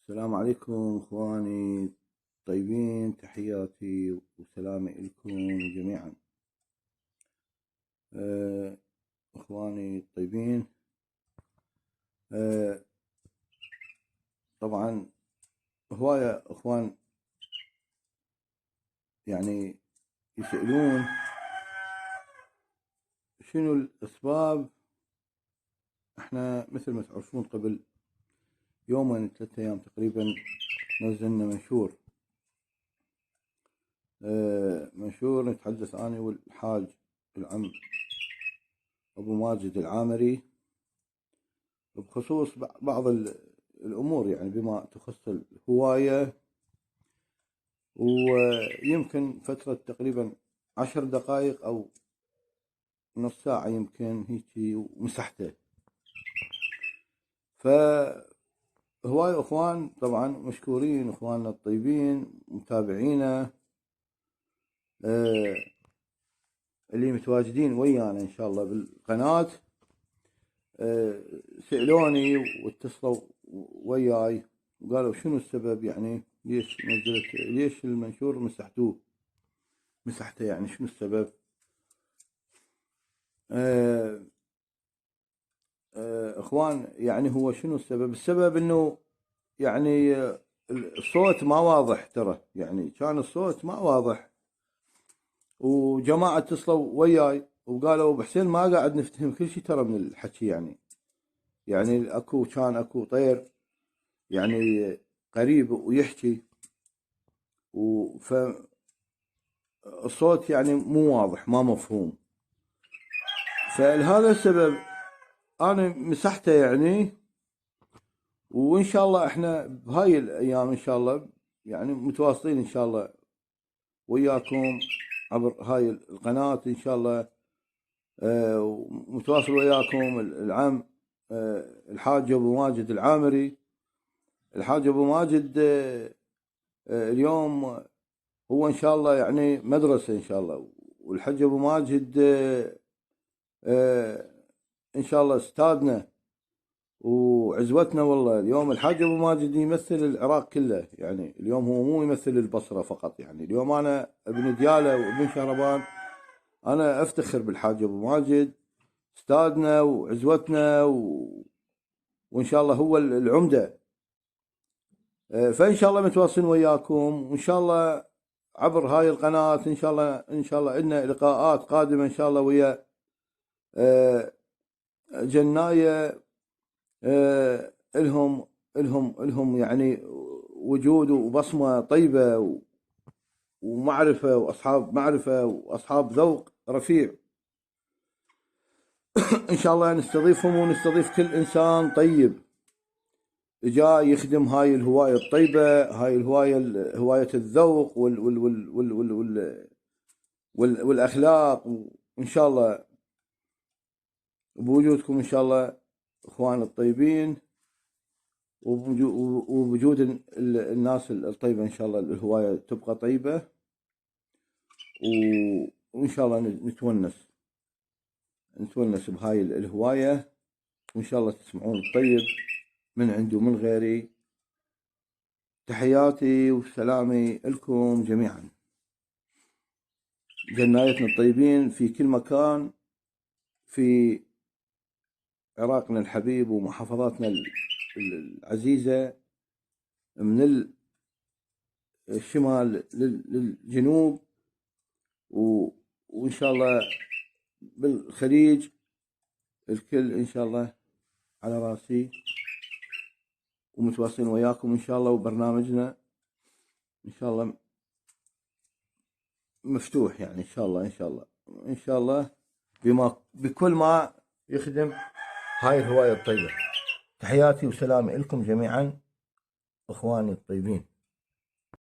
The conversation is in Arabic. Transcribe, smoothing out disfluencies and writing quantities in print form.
السلام عليكم اخواني طيبين، تحياتي وسلامي لكم جميعا. اخواني الطيبين، طبعا هواية اخوان يعني يسألون شنو الاسباب. احنا مثل ما تعرفون قبل يومين 3 ايام تقريبا نزلنا منشور نتحدث أنا والحاج العم أبو ماجد العامري بخصوص بعض الأمور، يعني بما تخص الهواية. ويمكن فترة تقريبا 10 دقائق أو نص ساعة يمكن هيك ومسحته. فهواية أخوان طبعا مشكورين أخواننا الطيبين متابعينا اللي متواجدين ويانا إن شاء الله بالقناة. سألوني واتصلوا وياي وقالوا شنو السبب، يعني ليش نزلت، ليش المنشور مسحته، يعني شنو السبب. اخوان يعني هو شنو السبب؟ السبب انه يعني الصوت ما واضح، ترى يعني كان الصوت ما واضح، وجماعة اتصلوا وياي وقالوا ابو حسين ما قاعد نفتهم كل شيء ترى من الحكي، يعني كان اكو طير يعني قريب ويحكي، الصوت يعني مو واضح ما مفهوم. فلهذا السبب انا مسحته يعني. وان شاء الله احنا بهاي الايام ان شاء الله يعني متواصلين ان شاء الله وياكم عبر هاي القناة ان شاء الله. متواصل وياكم العم الحاج ابو ماجد العامري. الحاج ابو ماجد اليوم هو ان شاء الله يعني مدرسة ان شاء الله، والحاج ابو ماجد ان شاء الله استاذنا وعزوتنا. والله اليوم الحاج ابو ماجد يمثل العراق كله، يعني اليوم هو مو يمثل البصرة فقط. يعني اليوم انا ابن ديالة وابن شهربان، انا افتخر بالحاج ابو ماجد استاذنا وعزوتنا وان شاء الله هو العمدة. فان شاء الله متواصلين وياكم، وان شاء الله عبر هاي القناة ان شاء الله عندنا لقاءات قادمة ان شاء الله ويا جناية الهم يعني وجود وبصمة طيبة ومعرفة واصحاب معرفة واصحاب ذوق رفيع. ان شاء الله نستضيفهم ونستضيف كل انسان طيب جاي يخدم هاي الهواية الطيبة، هاي الهواية هواية الذوق والاخلاق. وان شاء الله بوجودكم ان شاء الله اخوان الطيبين، وبوجود الناس الطيبة ان شاء الله الهواية تبقى طيبة، وان شاء الله نتونس بهاي الهواية، وان شاء الله تسمعون الطيب من عندي ومن غيري. تحياتي وسلامي لكم جميعا، جنايتنا الطيبين في كل مكان في عراقنا الحبيب ومحافظاتنا العزيزة، من الشمال للجنوب، وإن شاء الله بالخليج الكل إن شاء الله على راسي، ومتواصلين وياكم إن شاء الله. وبرنامجنا إن شاء الله مفتوح، يعني إن شاء الله بكل ما يخدم هاي الهواية الطيبة. تحياتي وسلامي لكم جميعا اخواني الطيبين.